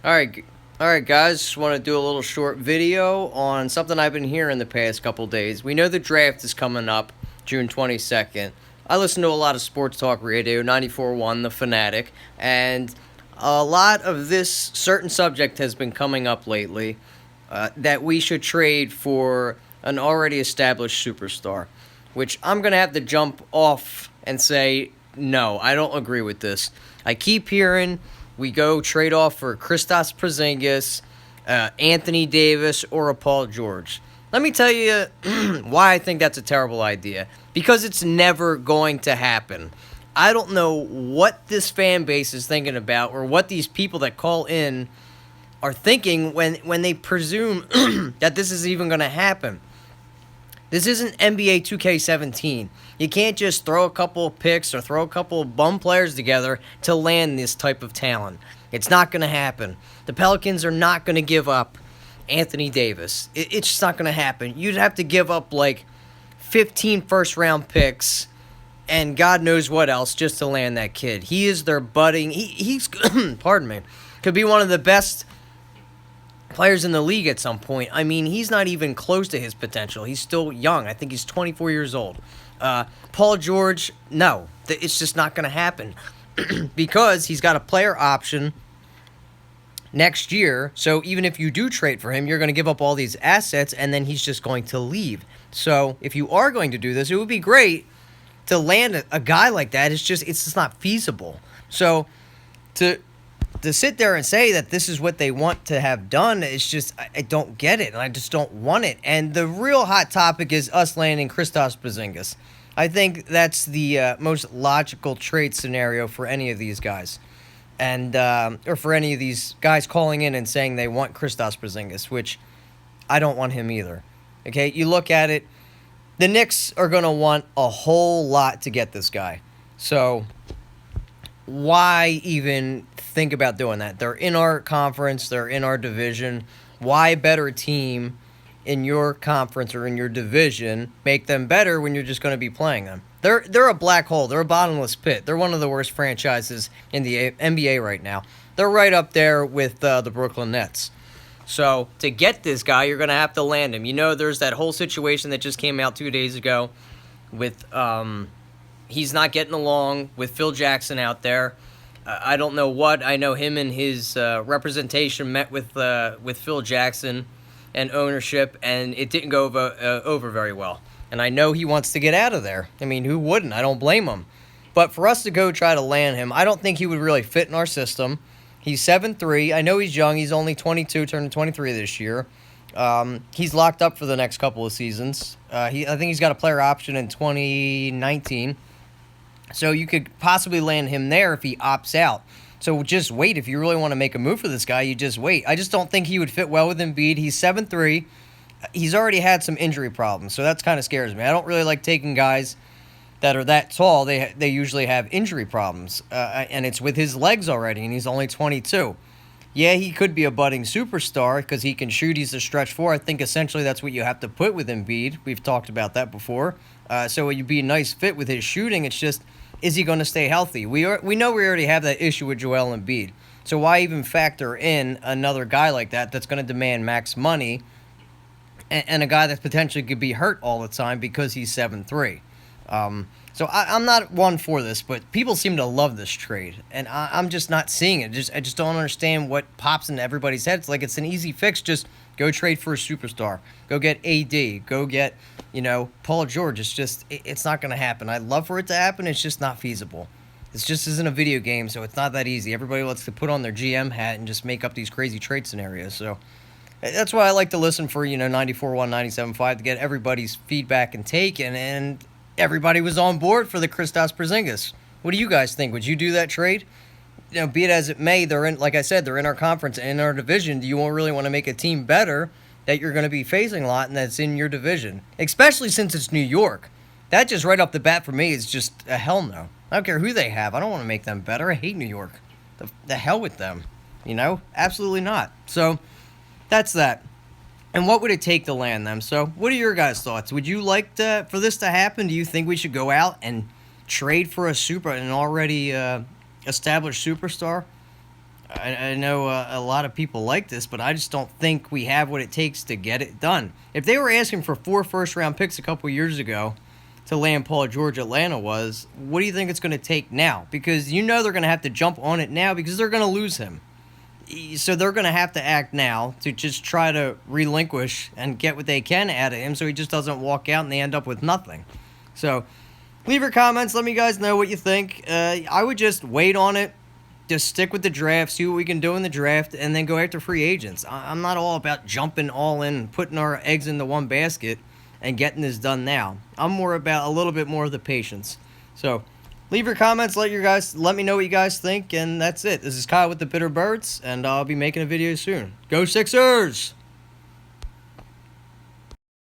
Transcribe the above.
All right, all right, guys. Just want to do a little short video on something I've been hearing the past couple days. We know the draft is coming up June 22nd. I listen to a lot of sports talk radio, 94.1, The Fanatic, and a lot of this certain subject has been coming up lately that we should trade for an already established superstar, which I'm going to have to jump off and say, no, I don't agree with this. I keep hearing we go trade off for Kristaps Porzingis, Anthony Davis, or a Paul George. Let me tell you why I think that's a terrible idea. Because it's never going to happen. I don't know what this fan base is thinking about or what these people that call in are thinking when they presume that this is even going to happen. This isn't NBA 2K17. You can't just throw a couple of picks or throw a couple of bum players together to land this type of talent. It's not going to happen. The Pelicans are not going to give up Anthony Davis. It's just not going to happen. You'd have to give up like 15 first-round picks and God knows what else just to land that kid. He is their budding. He's pardon me, could be one of the best players in the league at some point. I mean, he's not even close to his potential. He's still young. I think he's 24 years old. Paul George, no, it's just not going to happen because he's got a player option next year. So even if you do trade for him, you're going to give up all these assets, and then he's just going to leave. So if you are going to do this, it would be great to land a guy like that. It's just not feasible. So to sit there and say that this is what they want to have done, it's just, I don't get it, and I just don't want it. And the real hot topic is us landing Kristaps Porzingis. I think that's the most logical trade scenario for any of these guys. And or for any of these guys calling in and saying they want Kristaps Porzingis, which I don't want him either. Okay, you look at it, the Knicks are going to want a whole lot to get this guy. So why even think about doing that? They're in our conference. They're in our division. Why better team in your conference or in your division make them better when you're just going to be playing them? They're a black hole. They're a bottomless pit. They're one of the worst franchises in the NBA right now. They're right up there with the Brooklyn Nets. So to get this guy, you're going to have to land him. You know, there's that whole situation that just came out 2 days ago with he's not getting along with Phil Jackson out there. I don't know what. I know him and his representation met with Phil Jackson and ownership, and it didn't go over very well. And I know he wants to get out of there. I mean, who wouldn't? I don't blame him. But for us to go try to land him, I don't think he would really fit in our system. He's 7'3". I know he's young. He's only 22, turning 23 this year. He's locked up for the next couple of seasons. I think he's got a player option in 2019. So you could possibly land him there if he opts out. So just wait. If you really want to make a move for this guy, you just wait. I just don't think he would fit well with Embiid. He's 7'3". He's already had some injury problems, so that's kind of scares me. I don't really like taking guys that are that tall. They usually have injury problems, and it's with his legs already, and he's only 22. Yeah, he could be a budding superstar because he can shoot. He's a stretch four. I think essentially that's what you have to put with Embiid. We've talked about that before. So it would be a nice fit with his shooting. It's just, is he going to stay healthy? We know we already have that issue with Joel Embiid. So why even factor in another guy like that that's going to demand max money and a guy that potentially could be hurt all the time because he's 7'3"? So I'm not one for this, but people seem to love this trade, and I'm just not seeing it. I just don't understand what pops into everybody's head. It's like it's an easy fix. Just go trade for a superstar. Go get AD. Go get, Paul George. It's not going to happen. I'd love for it to happen. It's just not feasible. This just isn't a video game, so it's not that easy. Everybody wants to put on their GM hat and just make up these crazy trade scenarios. So that's why I like to listen for 94.1, 97.5 to get everybody's feedback and take, and everybody was on board for the Kristaps Porzingis. What do you guys think? Would you do that trade? Be it as it may, like I said, they're in our conference and in our division. Do you really want to make a team better that you're going to be facing a lot and that's in your division? Especially since it's New York. That just right off the bat for me is just a hell no. I don't care who they have. I don't want to make them better. I hate New York. The hell with them. Absolutely not. So that's that. And what would it take to land them? So what are your guys' thoughts? Would you like for this to happen? Do you think we should go out and trade for an already established superstar? I know a lot of people like this, but I just don't think we have what it takes to get it done. If they were asking for 4 first-round picks a couple years ago to land Paul George, Atlanta was, what do you think it's going to take now? Because you know they're going to have to jump on it now because they're going to lose him. So they're going to have to act now to just try to relinquish and get what they can out of him so he just doesn't walk out and they end up with nothing. So leave your comments. Let me guys know what you think. I would just wait on it. Just stick with the draft, see what we can do in the draft, and then go after free agents. I'm not all about jumping all in, putting our eggs into one basket, and getting this done now. I'm more about a little bit more of the patience. So leave your comments, let me know what you guys think, and that's it. This is Kyle with the Bitter Birds, and I'll be making a video soon. Go Sixers!